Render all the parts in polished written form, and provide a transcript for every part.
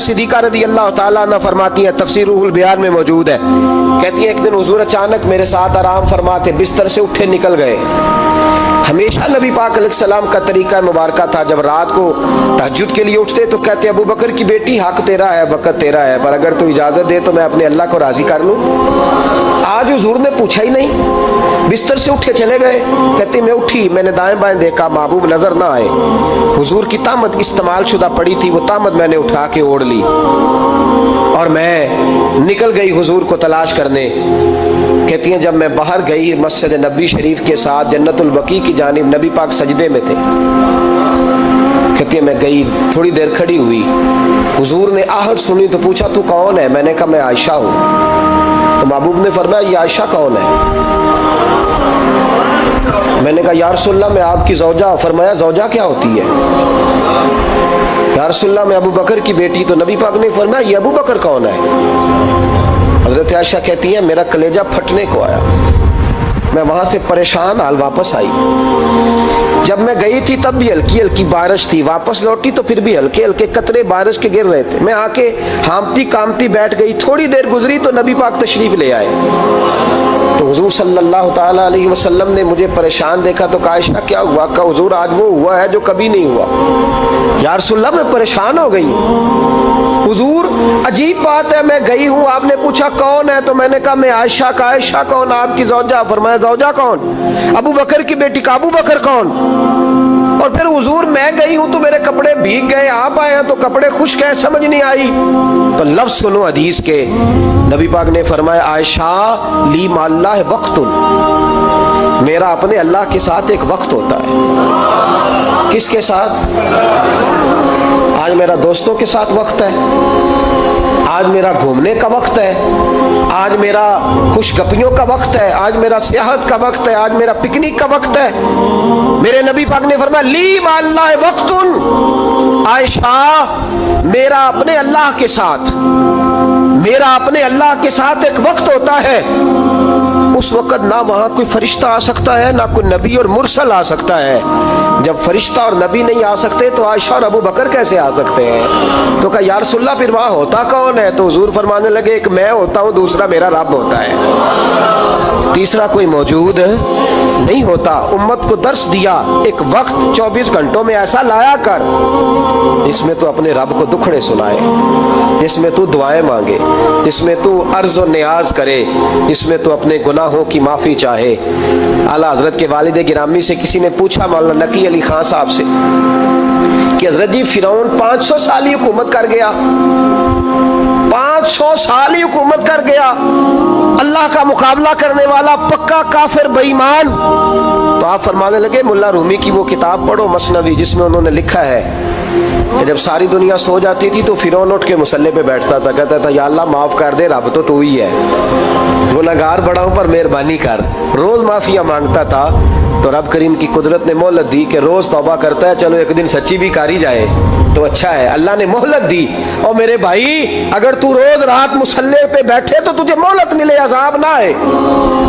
सिद्दीक़ा रज़ी अल्लाह ताला अन्हा फरमाती हैं, तफसीर रूहुल बयान में मौजूद है, कहती हैं एक दिन हुजूर अचानक मेरे साथ आराम फरमाते बिस्तर से उठे निकल गए। हमेशा नबी पाक अलैहिस्सलाम का तरीका मुबारका था, जब रात को तहज्जुद के लिए उठते तो कहते अबू बकर की बेटी हक तेरा है, वक़्त तेरा है, पर अगर तू इजाज़त दे तो मैं अपने अल्लाह को राज़ी कर लूँ। आज हुजूर ने पूछा ही नहीं, बिस्तर से उठे चले गए। कहते मैं उठी, मैंने दाएं बाएं देखा, महबूब नजर ना आए। हुजूर की तामत इस्तेमाल शुदा पड़ी थी, वो तामत मैंने उठा के ओढ़ ली और मैं निकल गई हुजूर को तलाश करने। कहती हैं जब मैं बाहर गई मस्जिद नबी शरीफ के साथ जन्नतुल बकी की जानिब, नबी पाक सजदे में थे। कहती है मैं गई, थोड़ी देर खड़ी हुई, हुजूर ने आहट सुनी तो पूछा तू कौन है? मैंने कहा मैं आयशा हूँ। तो महबूब ने फरमाया ये आयशा कौन है? मैंने कहा या रसूलल्लाह मैं आपकी ज़ौजा। फरमाया ज़ौजा क्या होती है? या रसूलल्लाह मैं अबू बकर की बेटी। तो नबी पाक ने फरमाया ये अबू बकर कौन है? हज़रत आयशा कहती है मेरा कलेजा फटने को आया, मैं वहां से परेशान हाल वापस आई। जब मैं गई थी तब भी हल्की हल्की बारिश थी, वापस लौटी तो फिर भी हल्के हल्के कतरे बारिश के गिर रहे थे। मैं आके हामती कामती बैठ गई, थोड़ी देर गुजरी तो नबी पाक तशरीफ ले आए। तो हुजूर सल्लल्लाहु ताला अलैहि वसल्लम ने मुझे परेशान देखा तो कहा आयशा क्या हुआ? कहा हुजूर आज वो हुआ है जो कभी नहीं हुआ। या रसूलल्लाह मैं परेशान हो गई। हुजूर अजीब बात है, मैं गई हूँ, आपने पूछा कौन है तो मैंने कहा मैं आयशा। का आयशा कौन? आपकी ज़ौजा। फरमाया ज़ौजा कौन? अबू बकर की बेटी। का अबू बकर कौन? और फिर हुजूर मैं गई हूं तो मेरे कपड़े भीग गए, आप आए हैं तो कपड़े खुश्क हैं, समझ नहीं आई। तो लफ्ज सुनो हदीस के, नबी पाक ने फरमाया आयशा ली माल्लाह वक्तुन, मेरा अपने अल्लाह के साथ एक वक्त होता है। किसके साथ? आज मेरा दोस्तों के साथ वक्त है, आज मेरा घूमने का वक्त है, आज मेरा खुशगपियों का वक्त है, आज मेरा सियाहत का वक्त है, आज मेरा पिकनिक का वक्त है। मेरे नबी पाक ने फरमाया ली माल्लाह वक्तुन, आयशा मेरा अपने अल्लाह के साथ, मेरा अपने अल्लाह के साथ एक वक्त होता है। उस वक्त ना वहां कोई फरिश्ता आ सकता है, ना कोई नबी और मुरसल आ सकता है। जब फरिश्ता और नबी नहीं आ सकते तो आयशा और अबू बकर कैसे आ सकते हैं? तो कहा या रसूलल्लाह फिर वहां होता कौन है? तो हुजूर फरमाने लगे एक मैं होता हूं, दूसरा मेरा रब होता है, तीसरा कोई मौजूद नहीं होता। उम्मत को दर्श दिया एक वक्त 24 घंटों में ऐसा लाया कर जिसमें तू अपने रब को दुखड़े सुनाए, जिसमें तू दुआएं मांगे, जिसमें तू अर्ज और नियाज करे, जिसमें तू अपने गुनाहों की माफी चाहे। आला हजरत के वालिद गिरामी से किसी ने पूछा मौलाना नकी अली खान साहब से कि हजरत जी फिरौन 500 साल ही हुकूमत कर गया, 500 साल ही हुकूमत कर गया, अल्लाह का मुकाबला करने वाला पक्का काफिर बेईमान। तो आप फरमाने लगे मुल्ला रूमी की वो किताब पढ़ो मसनवी, जिसमें उन्होंने लिखा है कि जब सारी दुनिया सो जाती थी तो फिरौन उठ के मुसल्ले पे बैठता था, कहता था या अल्लाह माफ कर दे, रब तो तू ही है, गुनहगार बड़ा हूं पर मेहरबानी कर। रोज माफिया मांगता था तो रब करीम की कुदरत ने मोहलत दी कि रोज तौबा करता है, चलो एक दिन सच्ची भी कारी जाए तो अच्छा है। अल्लाह ने मोहलत दी। और मेरे भाई अगर तू रोज रात मुसल्ले पे बैठे तो तुझे मोहलत मिले, अजाब ना आए।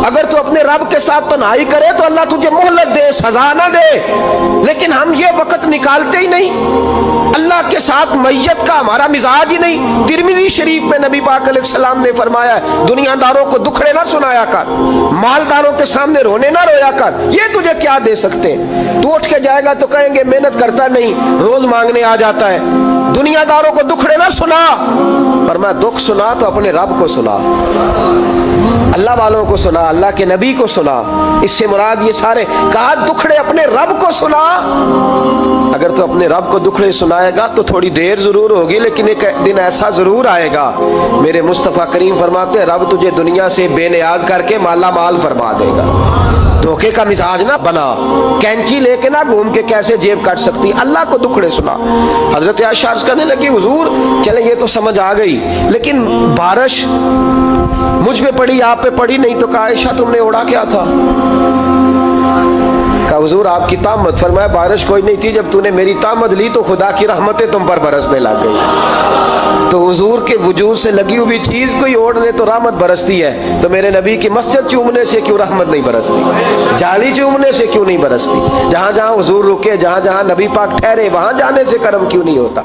अगर तू अपने रब के साथ तन्हाई करे तो अल्लाह तुझे मोहलत दे, सजा ना दे। लेकिन हम ये वक्त निकालते ही नहीं, अल्लाह के साथ मैयत का हमारा मिजाज ही नहीं। तिरमिज़ी शरीफ में नबी पाक अलैहिस्सलाम ने फरमाया दुनियादारों को दुखड़े ना सुनाया कर, मालदारों के सामने रोने ना रोया कर, ये तुझे क्या दे सकते? तू उठ के जाएगा तो कहेंगे मेहनत करता नहीं, रोज मांगने आ जाता है। दुनियादारों को दुखड़े ना सुना, पर मैं दुख सुना तो अपने रब को सुना, अल्लाह वालों को सुना, अल्लाह के नबी को सुना। इससे मुराद ये सारे कहा दुखड़े अपने रब को सुना। अगर तो अपने रब को दुखड़े सुनाएगा तो थोड़ी देर जरूर होगी, लेकिन एक दिन ऐसा जरूर आएगा, मेरे मुस्तफ़ा करीम फरमाते हैं रब तुझे दुनिया से बेनियाज करके माला माल फरमा देगा। धोखे का मिजाज ना बना, कैंची लेके ना घूम के कैसे जेब काट सकती, अल्लाह को दुखड़े सुना। हजरत आयशा अर्ज करने लगी हुजूर चले ये तो समझ आ गई, लेकिन बारिश मुझ पे पड़ी आप पे पड़ी नहीं। तो कहा आयशा तुमने ओढ़ा क्या था? कहा हुजूर आपकी तामत। फरमाया बारिश कोई नहीं थी, जब तूने मेरी तामत ली तो खुदा की रहमतें तुम पर बरसने लग गई। तो हुजूर के वजूद से लगी हुई चीज कोई ओढ़ ले तो रहमत बरसती है, तो मेरे नबी की मस्जिद चूमने से क्यों रहमत नहीं बरसती? जाली चूमने से क्यों नहीं बरसती? जहां जहां हुजूर रुके, जहां जहां नबी पाक ठहरे, वहां जाने से करम क्यों नहीं होता?